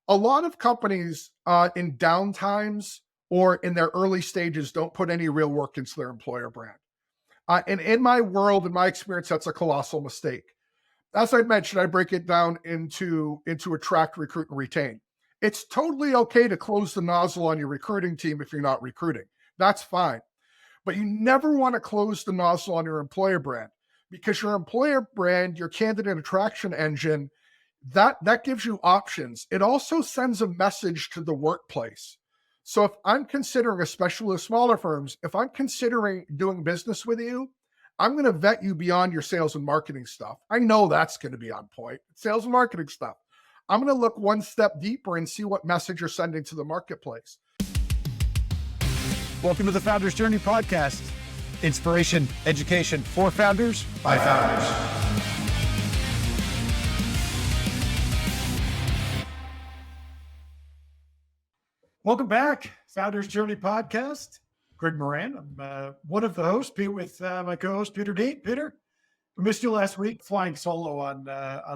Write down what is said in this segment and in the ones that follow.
A lot of companies in downtimes or in their early stages don't put any real work into their employer brand. And in my world, in my experience, that's a colossal mistake. As I mentioned, I break it down into attract, recruit, and retain. It's totally okay to close the nozzle on your recruiting team if you're not recruiting. That's fine. But you never want to close the nozzle on your employer brand, because your employer brand, your candidate attraction engine, that gives you options. It also sends a message to the workplace. So if I'm considering, especially with smaller firms, if I'm considering doing business with you, I'm going to vet you beyond your sales and marketing stuff. I know that's going to be on point. Sales and marketing stuff. I'm going to look one step deeper and see what message you're sending to the marketplace. Welcome to the Founders Journey podcast. Inspiration, education for founders by founders. Welcome back, Founders Journey podcast. Greg Moran. I'm one of the hosts, with my co-host Peter Dean. Peter, we missed you last week, flying solo on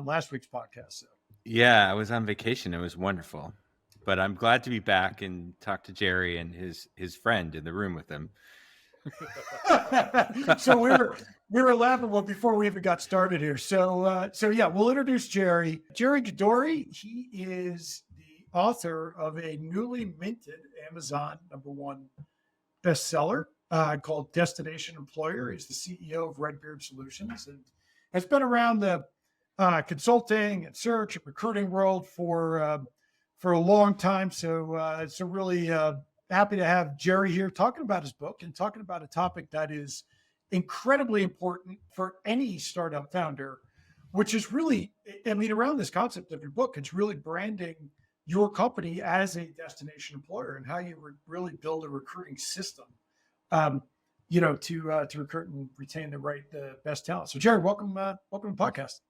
last week's podcast. So. Yeah, I was on vacation. It was wonderful, but I'm glad to be back and talk to Gerry and his friend in the room with him. So we were laughing before we even got started here. So yeah, we'll introduce Gerry. Gerry Gadoury. He is the author of a newly minted Amazon #1 bestseller called Destination Employer. He's the CEO of RedBeard Solutions and has been around the consulting and search and recruiting world for a long time. So really happy to have Gerry here talking about his book and talking about a topic that is incredibly important for any startup founder, which is really, around this concept of your book, it's really branding your company as a destination employer and how you really build a recruiting system, to recruit and retain the best talent. So Gerry, welcome to the podcast.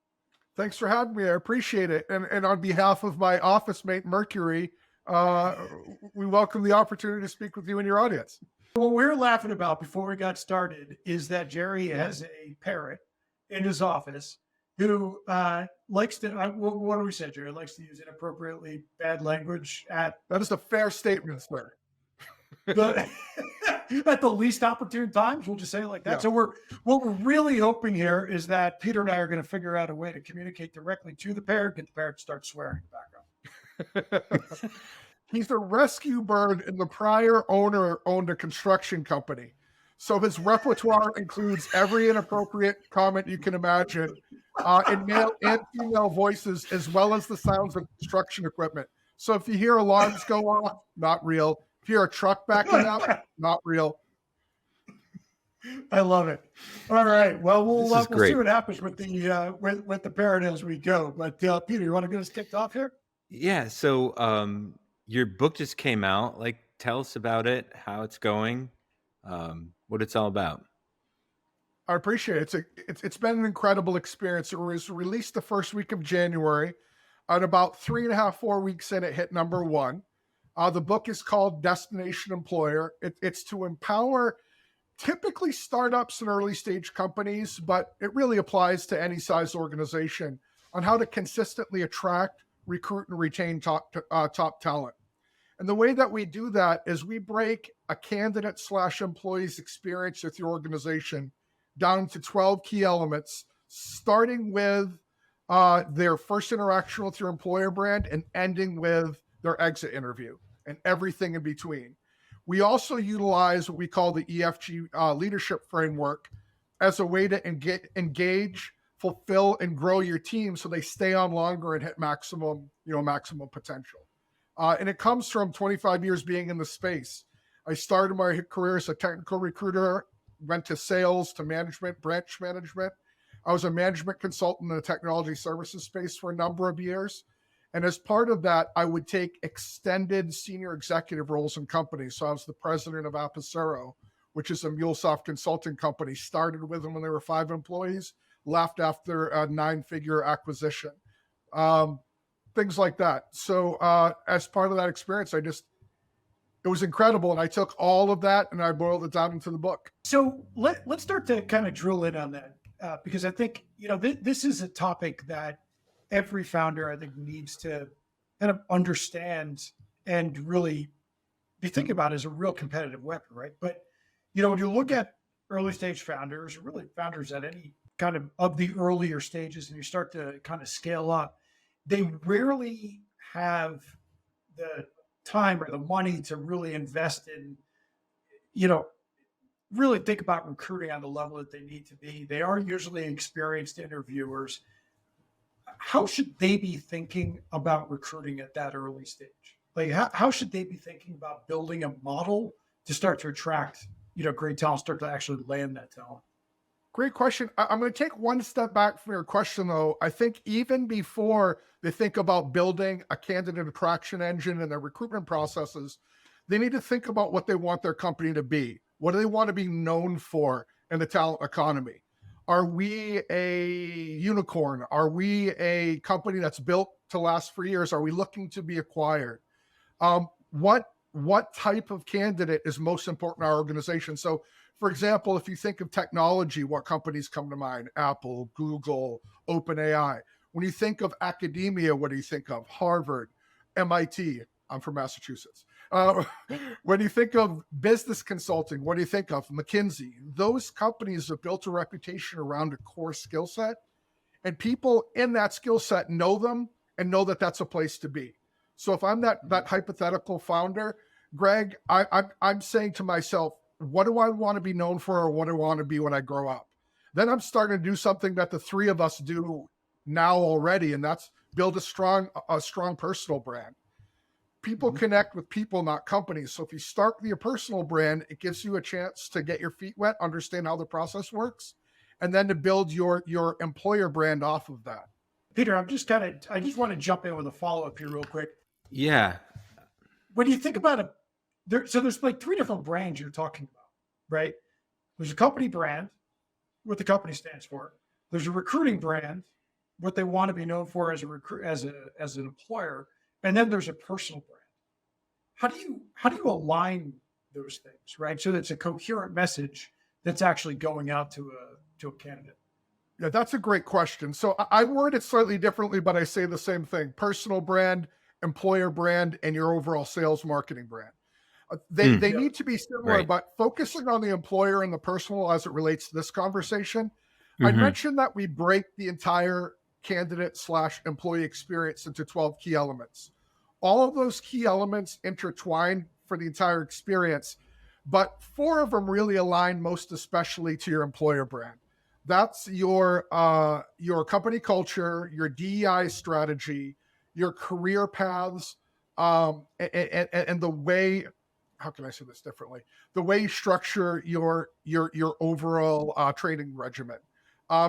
Thanks for having me. I appreciate it. And on behalf of my office mate, Mercury, we welcome the opportunity to speak with you and your audience. What we were laughing about before we got started is that Gerry has a parrot in his office who likes to, what do we say, Gerry? Likes to use inappropriately bad language at... That is a fair statement, sir. At the least opportune times, we'll just say it like that. Yeah. So what we're really hoping here is that Peter and I are going to figure out a way to communicate directly to the parrot, get the parrot to start swearing in the background. He's a rescue bird, and the prior owner owned a construction company. So his repertoire includes every inappropriate comment you can imagine, in male and female voices, as well as the sounds of construction equipment. So if you hear alarms go off, not real. If you hear a truck backing up, not real. I love it. All right. Well, we'll see what happens with the parrot as we go. But Peter, you want to get us kicked off here? Yeah. So your book just came out. Tell us about it, how it's going, what it's all about. I appreciate it. It's been an incredible experience. It was released the first week of January. At about 3.5, 4 weeks in, it hit #1. The book is called Destination Employer. It's to empower typically startups and early stage companies, but it really applies to any size organization, on how to consistently attract, recruit, and retain top talent. And the way that we do that is we break a candidate/employee's experience with your organization down to 12 key elements, starting with their first interaction with your employer brand and ending with their exit interview and everything in between. We also utilize what we call the EFG leadership framework as a way to engage, fulfill, and grow your team so they stay on longer and hit maximum potential. And it comes from 25 years being in the space. I started my career as a technical recruiter, went to sales, to management, branch management. I was a management consultant in the technology services space for a number of years. And as part of that, I would take extended senior executive roles in companies. So I was the president of Apicero, which is a MuleSoft consulting company. Started with them when they were 5 employees, left after a 9-figure acquisition. Things like that. So as part of that experience, it was incredible. And I took all of that and I boiled it down into the book. So let's start to kind of drill in on that. Because I think, this is a topic that every founder, I think, needs to kind of understand and really be thinking about as a real competitive weapon, right? But, when you look at early stage founders, or really founders at any kind of the earlier stages, and you start to kind of scale up, they rarely have the time or the money to really invest in, really think about recruiting on the level that they need to be. They are usually experienced interviewers. How should they be thinking about recruiting at that early stage? Like, how should they be thinking about building a model to start to attract, great talent, start to actually land that talent? Great question. I'm going to take one step back from your question, though. I think even before they think about building a candidate attraction engine in their recruitment processes, they need to think about what they want their company to be. What do they want to be known for in the talent economy? Are we a unicorn? Are we a company that's built to last for years? Are we looking to be acquired? What type of candidate is most important in our organization? So, for example, if you think of technology, what companies come to mind? Apple, Google, OpenAI. When you think of academia, what do you think of? Harvard, MIT. I'm from Massachusetts. When you think of business consulting, what do you think of? McKinsey. Those companies have built a reputation around a core skill set, and people in that skill set know them and know that that's a place to be. So if I'm that hypothetical founder, Greg, I'm saying to myself, what do I want to be known for, or what do I want to be when I grow up? Then I'm starting to do something that the three of us do now already, and that's build a strong personal brand. People connect with people, not companies. So if you start with your personal brand, it gives you a chance to get your feet wet, understand how the process works, and then to build your employer brand off of that. Peter, I just want to jump in with a follow-up here real quick. Yeah. When you think about there's like three different brands you're talking about, right? There's a company brand, what the company stands for. There's a recruiting brand, what they want to be known for as an employer, and then there's a personal brand. How do you align those things, right? So that it's a coherent message that's actually going out to a candidate. Yeah, that's a great question. So I word it slightly differently, but I say the same thing: personal brand, employer brand, and your overall sales marketing brand. They need to be similar, Right. but focusing on the employer and the personal as it relates to this conversation, I mentioned that we break the entire candidate/employee experience into 12 key elements. All of those key elements intertwine for the entire experience, but 4 of them really align most especially to your employer brand. That's your company culture, your DEI strategy, your career paths, and the way, how can I say this differently? The way you structure your overall training regimen.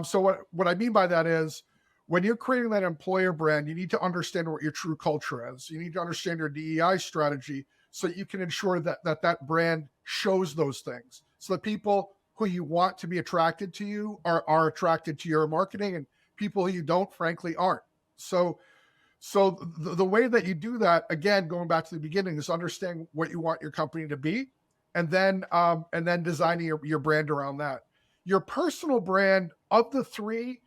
So what I mean by that is, when you're creating that employer brand, you need to understand what your true culture is. You need to understand your DEI strategy so you can ensure that brand shows those things. So that people who you want to be attracted to you are attracted to your marketing, and people who you don't, frankly, aren't. So the way that you do that, again, going back to the beginning, is understanding what you want your company to be, and then designing your brand around that. Your personal brand, of the 3,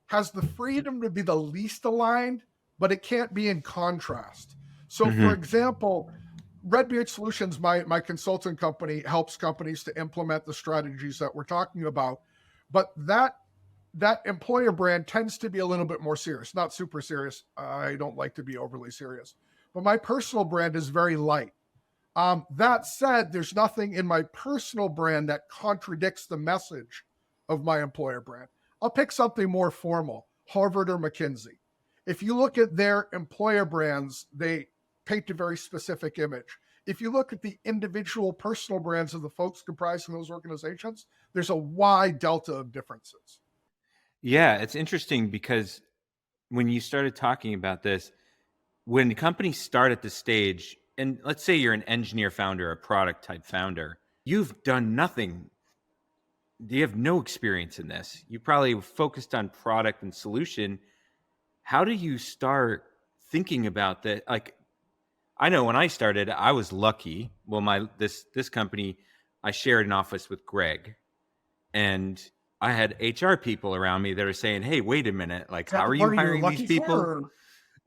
has the freedom to be the least aligned, but it can't be in contrast. So, for example, RedBeard Solutions, my consulting company, helps companies to implement the strategies that we're talking about. But that employer brand tends to be a little bit more serious, not super serious. I don't like to be overly serious. But my personal brand is very light. That said, there's nothing in my personal brand that contradicts the message of my employer brand. I'll pick something more formal, Harvard or McKinsey. If you look at their employer brands, they paint a very specific image. If you look at the individual personal brands of the folks comprising those organizations, there's a wide delta of differences. Yeah, it's interesting because when you started talking about this, when companies start at the stage, and let's say you're an engineer founder, a product type founder, you've done nothing. You have no experience in this. You probably focused on product and solution. How do you start thinking about that? Like, I know when I started, I was lucky. Well, this company, I shared an office with Greg, and I had HR people around me that are saying, "Hey, wait a minute! Like, how are you hiring these people?"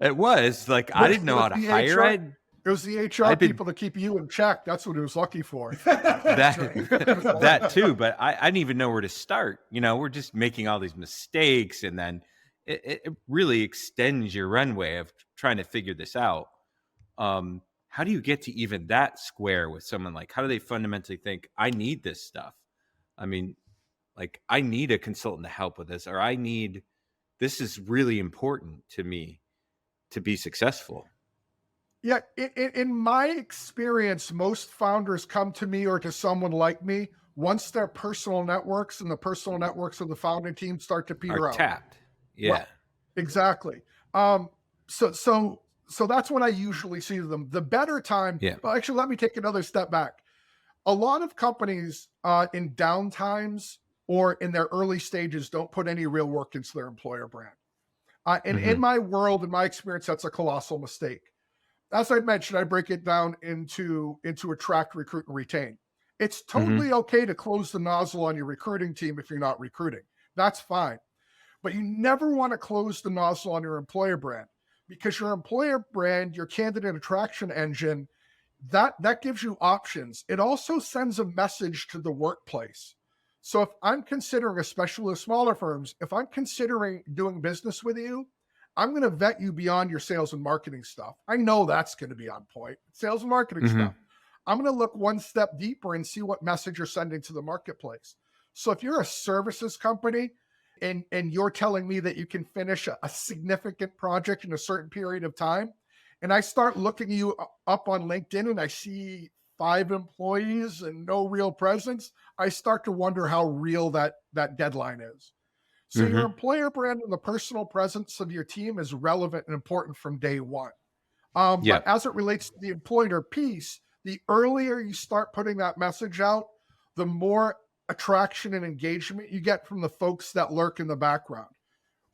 It was like I But didn't know how to the hire. HR It was the HR I've been- people to keep you in check. That's what it was lucky for. that too, but I didn't even know where to start. We're just making all these mistakes, and then it really extends your runway of trying to figure this out. How do you get to even that square with someone? Like, how do they fundamentally think, I need this stuff? I mean, like, I need a consultant to help with this, or this is really important to me to be successful. Yeah, in my experience, most founders come to me or to someone like me once their personal networks and the personal networks of the founding team start to peter Are out. tapped. Yeah. Well, exactly. So that's when I usually see them. The better time. Yeah. Well, actually, let me take another step back. A lot of companies in downtimes or in their early stages don't put any real work into their employer brand. In my world, in my experience, that's a colossal mistake. As I mentioned, I break it down into attract, recruit, and retain. It's totally okay to close the nozzle on your recruiting team if you're not recruiting. That's fine. But you never want to close the nozzle on your employer brand, because your employer brand, your candidate attraction engine, that gives you options. It also sends a message to the workplace. So if I'm considering, especially with smaller firms, if I'm considering doing business with you, I'm going to vet you beyond your sales and marketing stuff. I know that's going to be on point. Sales and marketing stuff. I'm going to look one step deeper and see what message you're sending to the marketplace. So if you're a services company and you're telling me that you can finish a significant project in a certain period of time, and I start looking you up on LinkedIn and I see 5 employees and no real presence, I start to wonder how real that deadline is. So your employer brand and the personal presence of your team is relevant and important from day one. But as it relates to the employer piece, the earlier you start putting that message out, the more attraction and engagement you get from the folks that lurk in the background.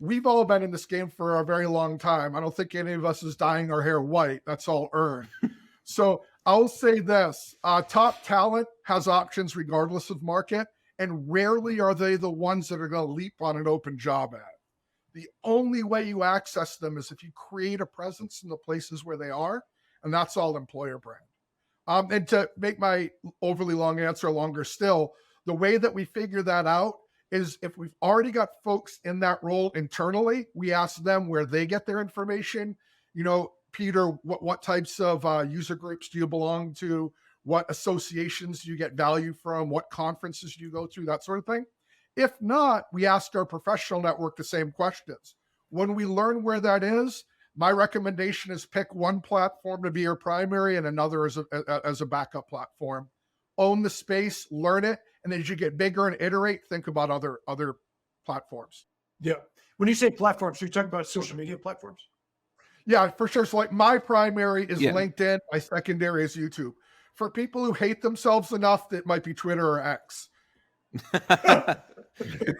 We've all been in this game for a very long time. I don't think any of us is dyeing our hair white. That's all earned. So I'll say this, top talent has options regardless of market. And rarely are they the ones that are going to leap on an open job ad. The only way you access them is if you create a presence in the places where they are, and that's all employer brand. And to make my overly long answer longer still, the way that we figure that out is if we've already got folks in that role internally, we ask them where they get their information. Peter, what types of user groups do you belong to? What associations do you get value from? What conferences do you go to? That sort of thing. If not, we ask our professional network the same questions. When we learn where that is, my recommendation is pick one platform to be your primary and another as a backup platform. Own the space, learn it, and as you get bigger and iterate, think about other platforms. Yeah. When you say platforms, you're talking about social media platforms? Yeah, for sure. So like my primary is LinkedIn. My secondary is YouTube. For people who hate themselves enough, that might be Twitter or X. But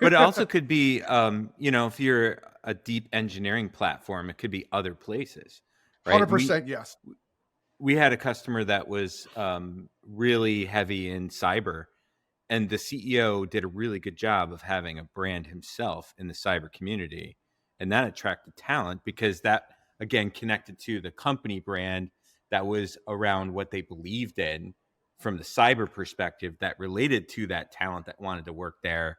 it also could be, if you're a deep engineering platform, it could be other places, right? 100% yes. We had a customer that was really heavy in cyber, and the CEO did a really good job of having a brand himself in the cyber community. And that attracted talent because that, again, connected to the company brand that was around what they believed in from the cyber perspective that related to that talent that wanted to work there.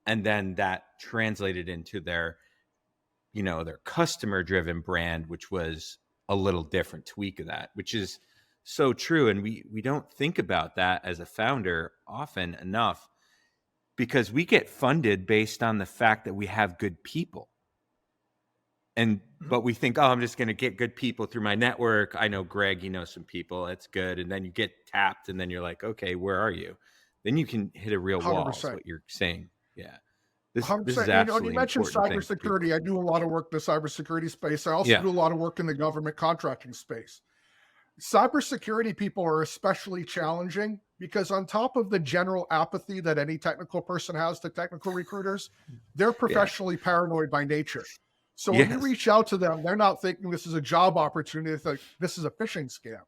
And then that translated into their customer driven brand, which was a little different tweak of that, which is so true. And we don't think about that as a founder often enough, because we get funded based on the fact that we have good people. But we think, I'm just going to get good people through my network. I know Greg, he knows some people. That's good. And then you get tapped, and then you're like, okay, where are you? Then you can hit a real wall. Is what you're saying. Yeah. This is absolutely you mentioned important cybersecurity. I do a lot of work in the cybersecurity space. I also do a lot of work in the government contracting space. Cybersecurity people are especially challenging because on top of the general apathy that any technical person has to technical recruiters, they're professionally paranoid by nature. So when you reach out to them, they're not thinking this is a job opportunity. It's like, this is a phishing scam.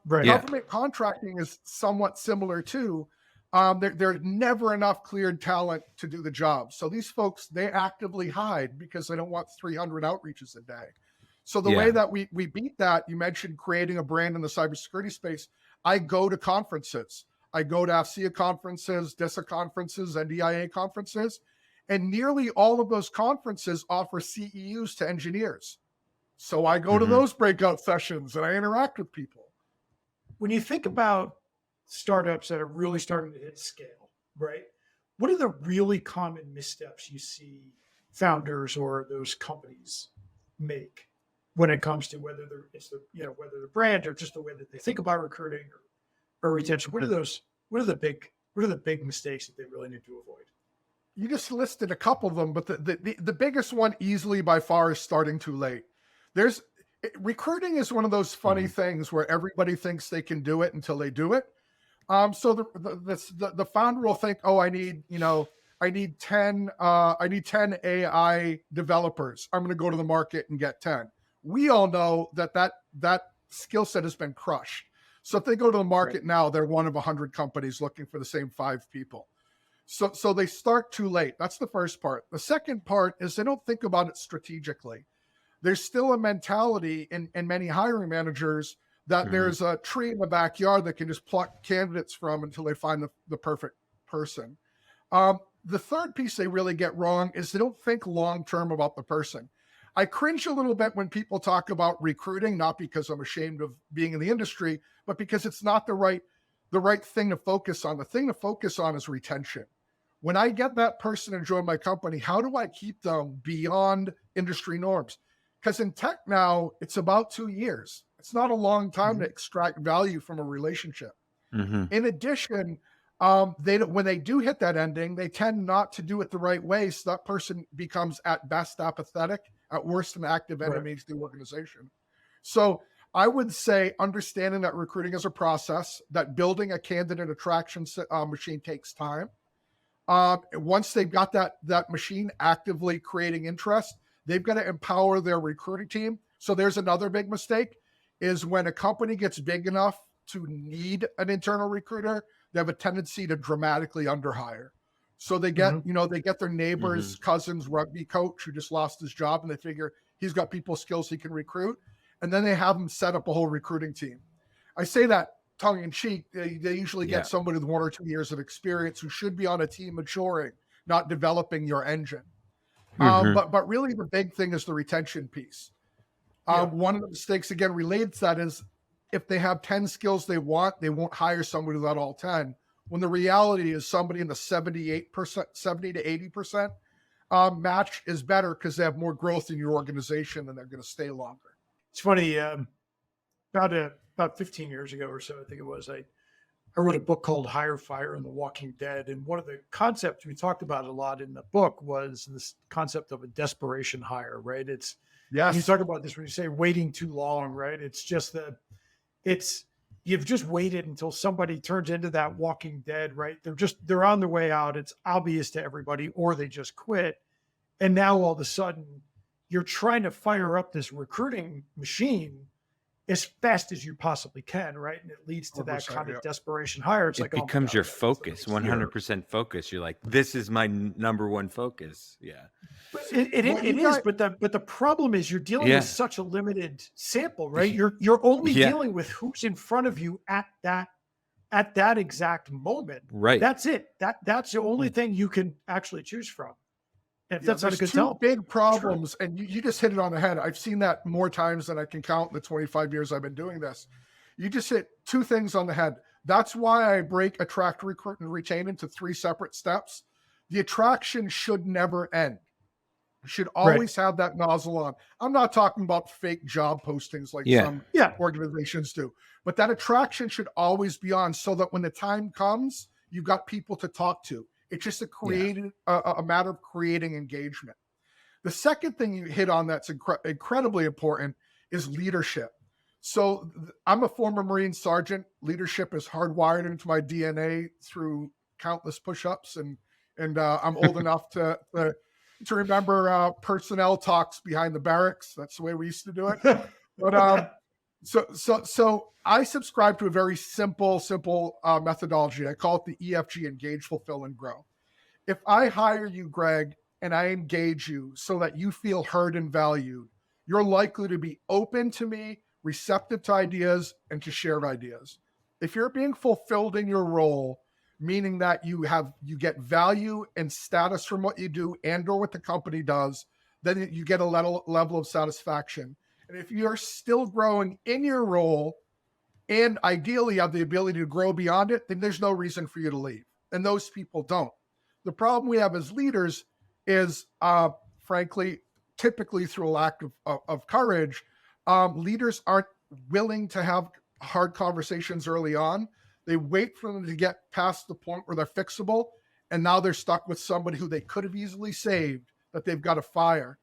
Government contracting is somewhat similar too. There's never enough cleared talent to do the job. So these folks, they actively hide because they don't want 300 outreaches a day. So the way that we beat that, you mentioned creating a brand in the cybersecurity space. I go to conferences. I go to AFCEA conferences, DISA conferences, NDIA conferences, and nearly all of those conferences offer CEUs to engineers. So I go to those breakout sessions and I interact with people. When you think about startups that are really starting to hit scale, right? What are the really common missteps you see founders or those companies make when it comes to whether whether the brand or just the way that they think about recruiting or retention? What are the big mistakes that they really need to avoid? You just listed a couple of them, but the biggest one easily by far is starting too late. Recruiting is one of those funny things where everybody thinks they can do it until they do it. So the founder will think, oh, I need 10 AI developers. I'm going to go to the market and get 10. We all know that skill set has been crushed. So if they go to the market now, they're one of 100 companies looking for the same 5 people. So they start too late. That's the first part. The second part is they don't think about it strategically. There's still a mentality in many hiring managers that there's a tree in the backyard that can just pluck candidates from until they find the perfect person. The third piece they really get wrong is they don't think long-term about the person. I cringe a little bit when people talk about recruiting, not because I'm ashamed of being in the industry, but because it's not the right thing to focus on. The thing to focus on is retention. When I get that person to join my company, how do I keep them beyond industry norms? Because in tech now, it's about 2 years. It's not a long time to extract value from a relationship. In addition, when they do hit that ending, they tend not to do it the right way. So that person becomes at best apathetic, at worst an active enemy to the organization. So I would say understanding that recruiting is a process, that building a candidate attraction machine takes time. Once they've got that machine actively creating interest, they've got to empower their recruiting team. So there's another big mistake is when a company gets big enough to need an internal recruiter, they have a tendency to dramatically underhire. So they get, they get their neighbor's cousin's rugby coach who just lost his job and they figure he's got people skills he can recruit. And then they have him set up a whole recruiting team. I say that tongue in cheek. They usually get somebody with 1 or 2 years of experience who should be on a team maturing, not developing your engine. But really the big thing is the retention piece. One of the mistakes, again, related to that is if they have 10 skills they won't hire somebody without all 10. When the reality is somebody in the 78%, 70 to 80% match is better because they have more growth in your organization and they're going to stay longer. It's funny, about 15 years ago or so, I think it was, I wrote a book called Hire, Fire, and the Walking Dead. And one of the concepts we talked about a lot in the book was this concept of a desperation hire, right? You talk about this when you say waiting too long, right? It's just you've just waited until somebody turns into that Walking Dead, right? They're on their way out. It's obvious to everybody, or they just quit. And now all of a sudden you're trying to fire up this recruiting machine as fast as you possibly can, right? And it leads to that kind of desperation hire. It becomes your focus, 100% focus. You're like, this is my number one focus. Yeah. But it is, but the problem is you're dealing with such a limited sample, right? You're only dealing with who's in front of you at that exact moment. Right. That's it. That's the only thing you can actually choose from. And if that's not a good tell. Big problems, and you just hit it on the head. I've seen that more times than I can count in the 25 years I've been doing this. You just hit 2 things on the head. That's why I break attract, recruit, and retain into 3 separate steps. The attraction should never end. You should always have that nozzle on. I'm not talking about fake job postings like some organizations do, but that attraction should always be on so that when the time comes, you've got people to talk to. It's just a matter of creating engagement. The second thing you hit on that's incredibly important is leadership. So I'm a former Marine sergeant. Leadership is hardwired into my DNA through countless push-ups, and I'm old enough to remember personnel talks behind the barracks. That's the way we used to do it. But so I subscribe to a very simple methodology. I call it the EFG: engage, fulfill, and grow. If I hire you, Greg, and I engage you so that you feel heard and valued, you're likely to be open to me, receptive to ideas, and to shared ideas. If you're being fulfilled in your role, meaning that you get value and status from what you do and or what the company does, then you get a level of satisfaction. And if you're still growing in your role and ideally have the ability to grow beyond it, then there's no reason for you to leave. And those people don't. The problem we have as leaders is, frankly, typically through a lack of courage, leaders aren't willing to have hard conversations early on. They wait for them to get past the point where they're fixable, and now they're stuck with somebody who they could have easily saved that they've got to fire.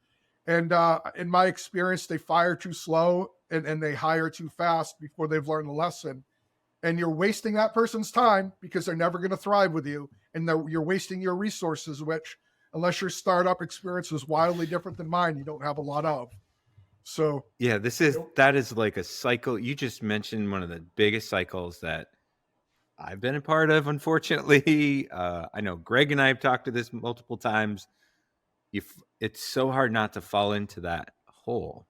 And in my experience, they fire too slow and they hire too fast before they've learned the lesson. And you're wasting that person's time because they're never going to thrive with you. And you're wasting your resources, which, unless your startup experience is wildly different than mine, you don't have a lot of. So yeah, that is like a cycle. You just mentioned one of the biggest cycles that I've been a part of, unfortunately. I know Greg and I have talked to this multiple times. It's so hard not to fall into that hole.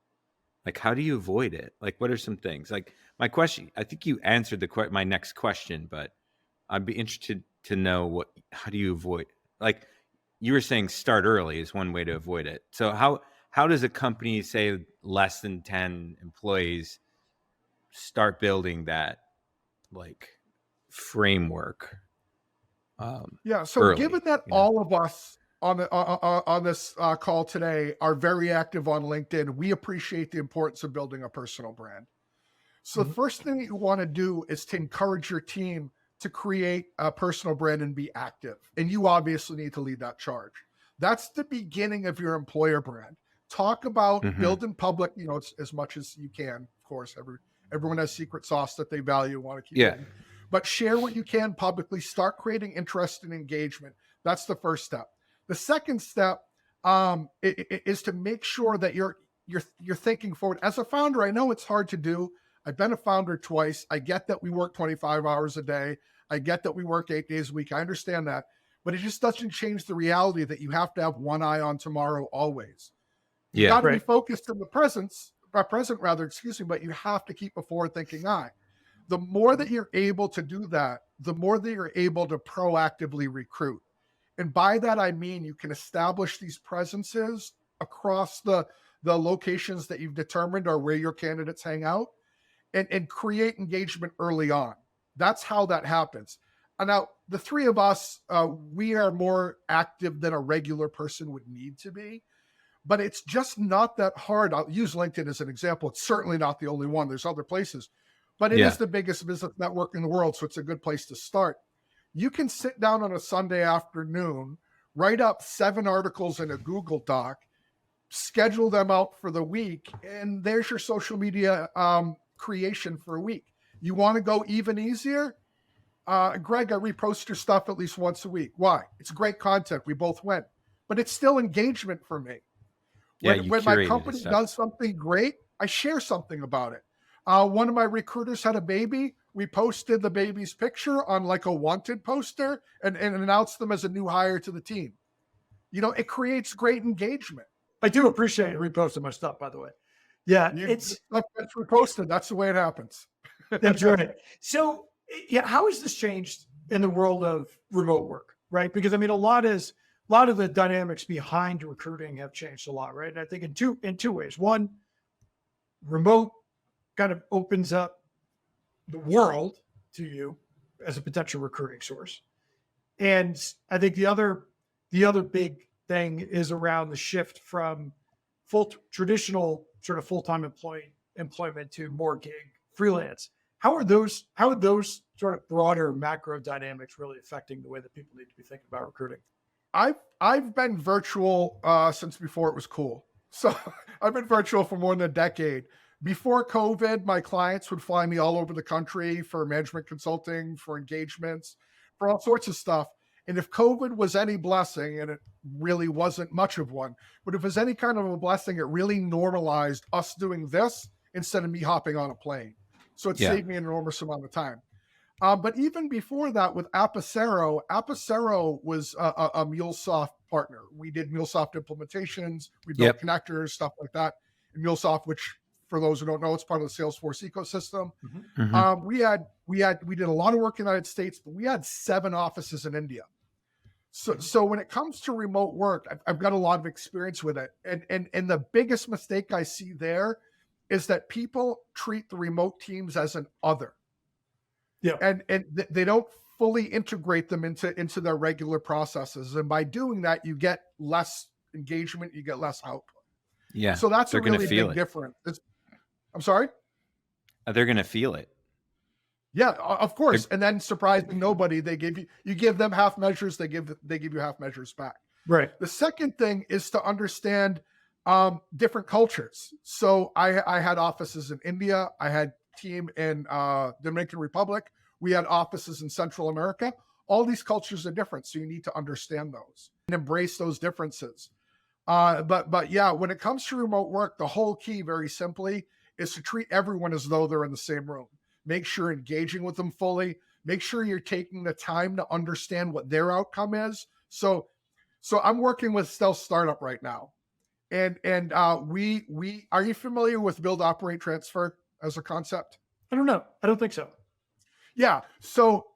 Like, how do you avoid it? Like, what are some things? Like, my question, I think you answered my next question, but I'd be interested to know how do you avoid, like you were saying, start early is one way to avoid it. So how does a company, say less than 10 employees, start building that like framework? So early, given that all of us on this call today are very active on LinkedIn, we appreciate the importance of building a personal brand. So the first thing that you want to do is to encourage your team to create a personal brand and be active. And you obviously need to lead that charge. That's the beginning of your employer brand. Talk about build in public, as much as you can. Of course, everyone has secret sauce that they value and want to keep in. But share what you can publicly. Start creating interest and engagement. That's the first step. The second step is to make sure that you're thinking forward. As a founder, I know it's hard to do. I've been a founder twice. I get that we work 25 hours a day. I get that we work 8 days a week. I understand that. But it just doesn't change the reality that you have to have one eye on tomorrow always. You got to be focused in the present, but you have to keep a forward-thinking eye. The more that you're able to do that, the more that you're able to proactively recruit. And by that, I mean you can establish these presences across the locations that you've determined are where your candidates hang out, and create engagement early on. That's how that happens. And now, the three of us, we are more active than a regular person would need to be, but it's just not that hard. I'll use LinkedIn as an example. It's certainly not the only one. There's other places, but it is the biggest business network in the world, so it's a good place to start. You can sit down on a Sunday afternoon, write up 7 articles in a Google Doc, schedule them out for the week, and there's your social media creation for a week. You want to go even easier? Greg, I repost your stuff at least once a week. Why? It's great content. We both went, but it's still engagement for me. When my company does something great, I share something about it. One of my recruiters had a baby. We posted the baby's picture on like a wanted poster and announced them as a new hire to the team. It creates great engagement. I do appreciate reposting my stuff, by the way. Yeah, it's reposted. That's the way it happens. That's right. So, how has this changed in the world of remote work, right? Because I mean, a lot of the dynamics behind recruiting have changed a lot, right? And I think in two ways. One, remote kind of opens up the world to you as a potential recruiting source, and I think the other big thing is around the shift from traditional sort of full-time employment to more gig freelance. How are those sort of broader macro dynamics really affecting the way that people need to be thinking about recruiting? I've been virtual since before it was cool. So I've been virtual for more than a decade. Before COVID, my clients would fly me all over the country for management consulting, for engagements, for all sorts of stuff. And if COVID was any blessing, and it really wasn't much of one, but if it was any kind of a blessing, it really normalized us doing this instead of me hopping on a plane. So it saved me an enormous amount of time. But even before that, with Apicero was a MuleSoft partner. We did MuleSoft implementations, we built connectors, stuff like that. MuleSoft, which for those who don't know, it's part of the Salesforce ecosystem. Mhm. We did a lot of work in the United States, but we had 7 offices in India. So when it comes to remote work, I've got a lot of experience with it. And the biggest mistake I see there is that people treat the remote teams as an other. Yeah. And they don't fully integrate them into their regular processes. And by doing that, you get less engagement, you get less output. Yeah. So that's they're a gonna really feel big it. difference. I'm sorry? They're going to feel it. Yeah, of course. And then surprising nobody, you give them half measures, they give you half measures back. Right. The second thing is to understand different cultures. So I had offices in India, I had team in Dominican Republic, we had offices in Central America. All these cultures are different, so you need to understand those and embrace those differences. But yeah, when it comes to remote work, the whole key, very simply, is to treat everyone as though they're in the same room. Make sure you're engaging with them fully. Make sure you're taking the time to understand what their outcome is. So I'm working with Stealth Startup right now, and we are you familiar with build, operate, transfer as a concept? I don't know. I don't think so. Yeah. So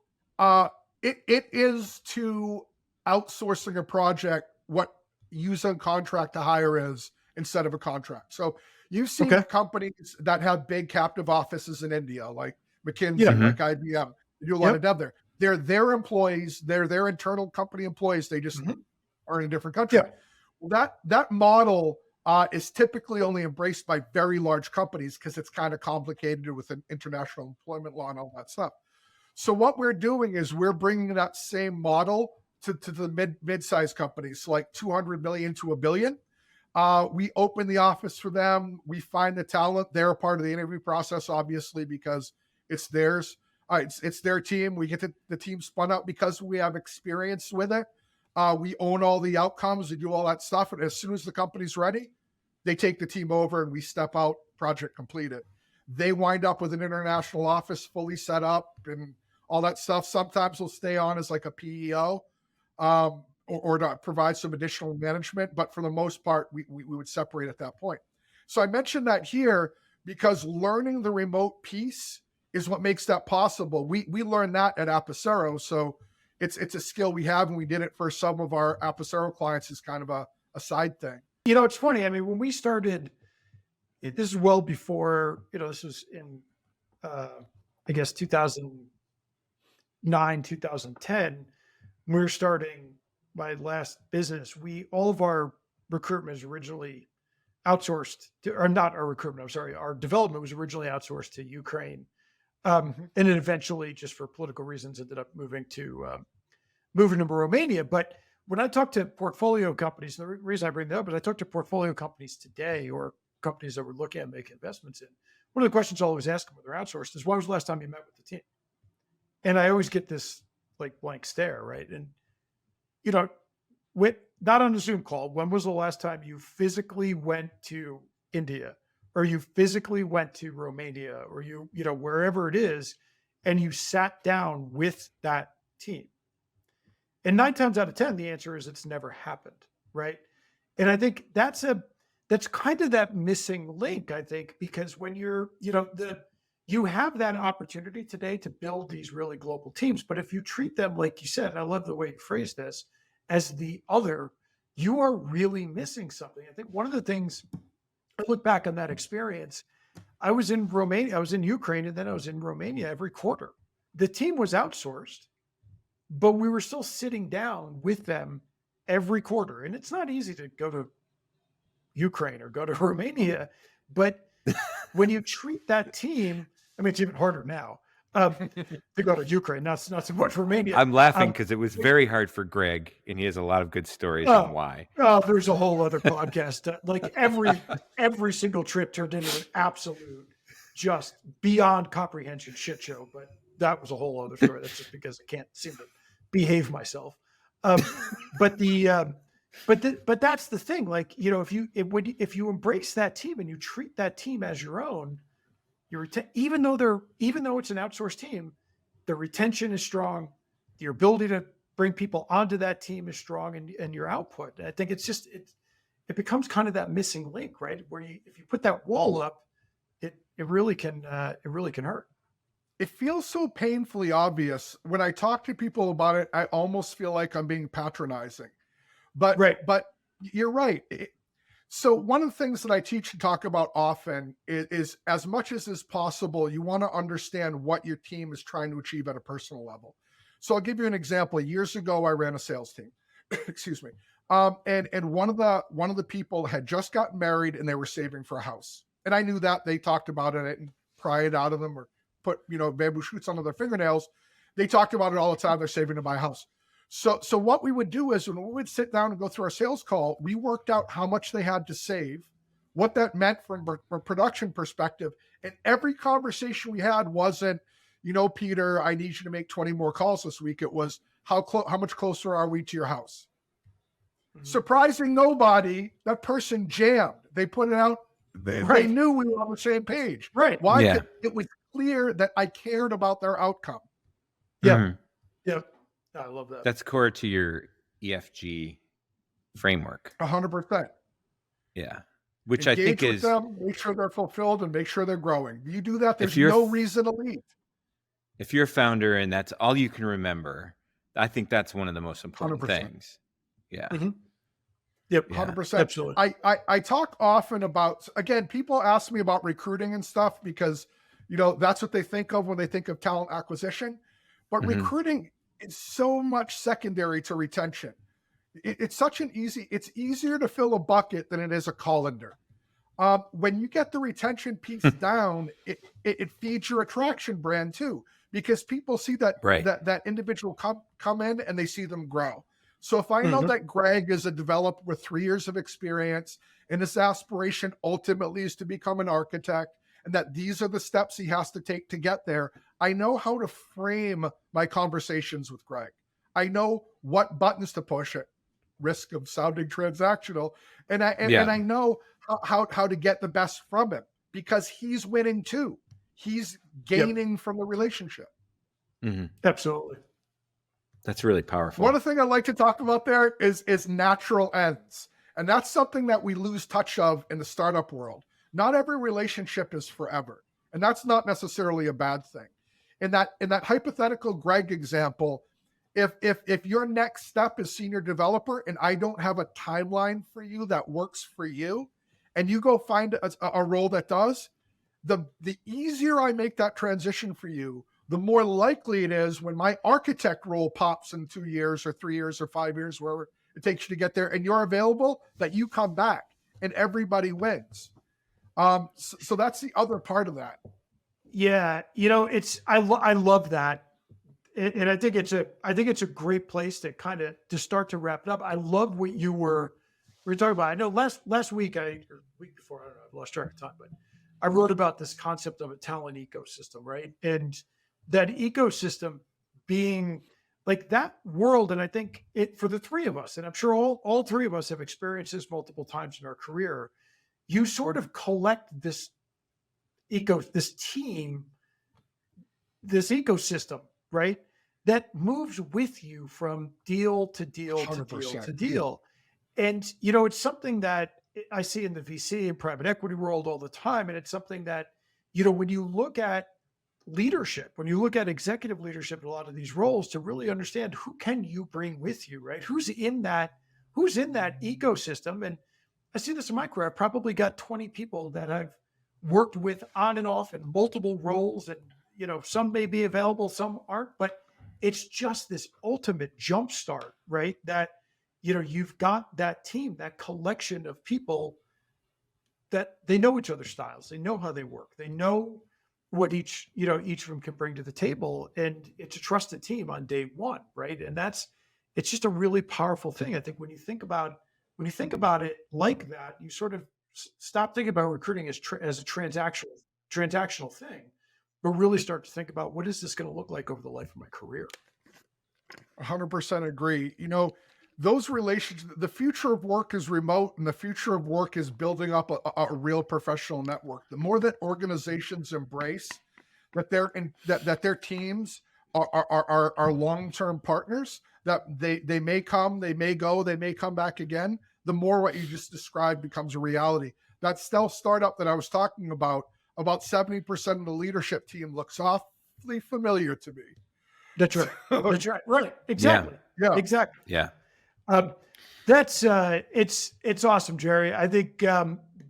it is to outsourcing a project what using contract to hire is instead of a contract. So you've seen companies that have big captive offices in India, like McKinsey, like IBM. They do a lot of dev there. They're their employees. They're their internal company employees. They just are in a different country. Yeah. Well, that model is typically only embraced by very large companies because it's kind of complicated with an international employment law and all that stuff. So what we're doing is we're bringing that same model to the mid-sized companies, like 200 million to $1 billion. We open the office for them. We find the talent. They're a part of the interview process, obviously, because it's theirs. It's their team. We get the team spun out because we have experience with it. We own all the outcomes. We do all that stuff. And as soon as the company's ready, they take the team over and we step out, project completed. They wind up with an international office fully set up and all that stuff. Sometimes we'll stay on as like a PEO or to provide some additional management. But for the most part, we would separate at that point. So I mentioned that here because learning the remote piece is what makes that possible. We learned that at Apicero. So it's a skill we have, and we did it for some of our Apicero clients as kind of a side thing. You know, it's funny. I mean, when we started, this is well before, this was in, I guess, 2009, 2010, we were starting my last business. All of our recruitment was originally outsourced to, or not our recruitment, I'm sorry, our development was originally outsourced to Ukraine. And then eventually, just for political reasons, ended up moving to Romania. But when I talk to portfolio companies, and the reason I bring that up is I talk to portfolio companies today or companies that we're looking at making investments in. One of the questions I always ask them when they're outsourced is, when was the last time you met with the team? And I always get this like blank stare, right? And, not on a Zoom call, when was the last time you physically went to India or you physically went to Romania or wherever it is, and you sat down with that team? And 9 times out of 10, the answer is it's never happened, right? And I think that's kind of that missing link, I think, because when you have that opportunity today to build these really global teams, but if you treat them, like you said, and I love the way you phrase this, as the other, you are really missing something. I think one of the things, I look back on that experience, I was in Romania, I was in Ukraine, and then I was in Romania every quarter. The team was outsourced, but we were still sitting down with them every quarter. And it's not easy to go to Ukraine or go to Romania, but when you treat that team, I mean, it's even harder now to go to Ukraine, not so much Romania. I'm laughing because it was very hard for Greg, and he has a lot of good stories on why. Oh, there's a whole other podcast. Like every single trip turned into an absolute, just beyond comprehension shit show. But that was a whole other story. That's just because I can't seem to behave myself. But that's the thing. Like, if you embrace that team and you treat that team as your own, even though it's an outsourced team, the retention is strong. Your ability to bring people onto that team is strong, and your output. And I think it's it becomes kind of that missing link, right? Where if you put that wall up, it really can hurt. It feels so painfully obvious. When I talk to people about it, I almost feel like I'm being patronizing. But Right. but you're right. So one of the things that I teach and talk about often is as much as is possible, you want to understand what your team is trying to achieve at a personal level. So I'll give you an example. Years ago, I ran a sales team. Excuse me. And one of the people had just gotten married and they were saving for a house. And I knew that. They talked about it and pry it out of them or put, bamboo shoots under their fingernails. They talked about it all the time. They're saving to buy a house. So what we would do is when we would sit down and go through our sales call, we worked out how much they had to save, what that meant from a production perspective. And every conversation we had wasn't, Peter, I need you to make 20 more calls this week. It was how much closer are we to your house? Mm-hmm. Surprising nobody, that person jammed. They put it out. They knew we were on the same page. Right. Why? Yeah. It was clear that I cared about their outcome. Yeah. Mhm. Yeah. I love that. That's core to your EFG framework. 100%. Yeah. Which Engage I think with is, them, make sure they're fulfilled and make sure they're growing. You do that, there's you're no reason to leave. if you're a founder and that's all you can remember, I think that's one of the most important 100%. things. Yeah. Mm-hmm. Yep. Yeah. 100%. Absolutely. I talk often about, again, people ask me about recruiting and stuff because, that's what they think of when they think of talent acquisition. But Mhm. recruiting is so much secondary to retention. It's easier to fill a bucket than it is a colander. When you get the retention piece down, it feeds your attraction brand too, because people see that Right. that individual come in and they see them grow. So if I know that Greg is a developer with 3 years of experience and his aspiration ultimately is to become an architect, and that these are the steps he has to take to get there, I know how to frame my conversations with Greg. I know what buttons to push at risk of sounding transactional. And I know how to get the best from him because he's winning too. He's gaining from the relationship. Mm-hmm. Absolutely. That's really powerful. One of the things I like to talk about there is natural ends. And that's something that we lose touch of in the startup world. Not every relationship is forever. And that's not necessarily a bad thing. In that hypothetical Greg example, if your next step is senior developer and I don't have a timeline for you that works for you, and you go find a role that does, the easier I make that transition for you, the more likely it is when my architect role pops in 2 years or 3 years or 5 years, wherever it takes you to get there, and you're available, that you come back and everybody wins. So that's the other part of that. Yeah, I love that, and I think it's a great place to start to wrap it up. I love what we were talking about. I know last week or week before, I don't know, I've lost track of time, but I wrote about this concept of a talent ecosystem, right? And that ecosystem being like that world, and I think it for the three of us, and I'm sure all three of us have experienced this multiple times in our career. You sort of collect this team, this ecosystem, right? That moves with you from deal to deal to deal to deal. And, it's something that I see in the VC and private equity world all the time. And it's something that, when you look at leadership, when you look at executive leadership in a lot of these roles, to really understand who can you bring with you, right? Who's in that ecosystem? And I see this in my career. I've probably got 20 people that I've worked with on and off in multiple roles. And, some may be available, some aren't, but it's just this ultimate jumpstart, right? That, you've got that team, that collection of people that they know each other's styles. They know how they work. They know what each of them can bring to the table. And it's a trusted team on day one, right? And it's just a really powerful thing. I think when you think about it like that, you sort of stop thinking about recruiting as a transactional thing, but really start to think about what is this going to look like over the life of my career. 100% agree. Those relationships, the future of work is remote and the future of work is building up a real professional network. The more that organizations embrace that their teams are long-term partners, that they may come, they may go, they may come back again, the more what you just described becomes a reality. That stealth startup that I was talking about 70% of the leadership team looks awfully familiar to me. That's right. That's right. Right. Exactly. Yeah. Exactly. Yeah. That's it's awesome, Gerry. I think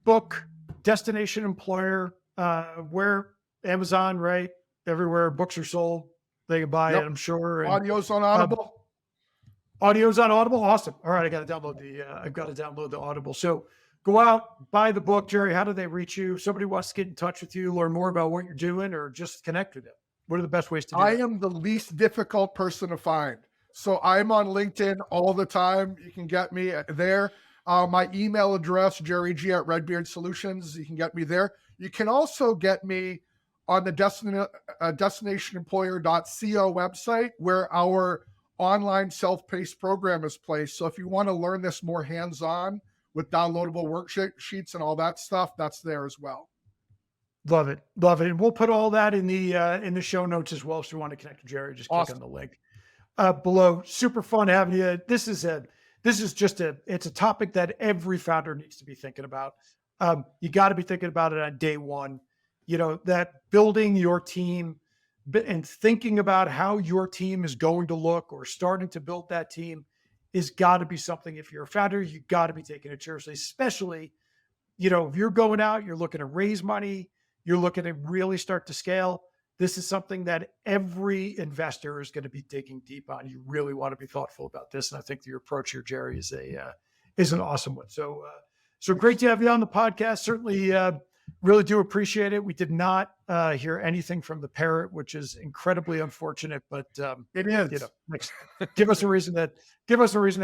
book, destination employer, where Amazon, right? Everywhere books are sold, they can buy it, I'm sure. And, Audio's on Audible. audio's on Audible. Awesome. All right, I've got to download the Audible. So go out, buy the book, Gerry. How do they reach you? Somebody wants to get in touch with you, learn more about what you're doing, or just connect with them. What are the best ways to do I that? am the least difficult person to find. So I'm on LinkedIn all the time. You can get me there. My email address, jerryg@RedBeard Solutions. You can get me there. You can also get me on the destinationemployer.co website, where our online self-paced program is placed. So if you want to learn this more hands-on with downloadable worksheets and all that stuff, that's there as well. Love it. Love it. And we'll put all that in the show notes as well. So if you want to connect to Gerry, just click on the link below. Super fun having you. It's a topic that every founder needs to be thinking about. You got to be thinking about it on day one, that building your team and thinking about how your team is going to look, or starting to build that team, is got to be something. If you're a founder, you got to be taking it seriously, especially, if you're going out, you're looking to raise money, you're looking to really start to scale. This is something that every investor is going to be digging deep on. You really want to be thoughtful about this. And I think your approach here, Gerry, is an awesome one. So great to have you on the podcast. Certainly, really do appreciate it. We did not hear anything from the parrot, which is incredibly unfortunate, but It is. Give us a reason to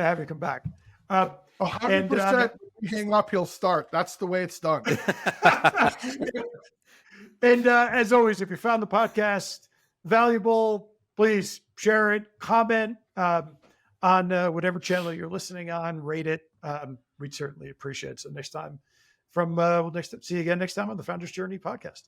have you come back. 100%. You hang up, he'll start. That's the way it's done. And as always, if you found the podcast valuable, please share it, comment on whatever channel you're listening on, rate it. We'd certainly appreciate it. So next time see you again next time on the Founder's Journey podcast.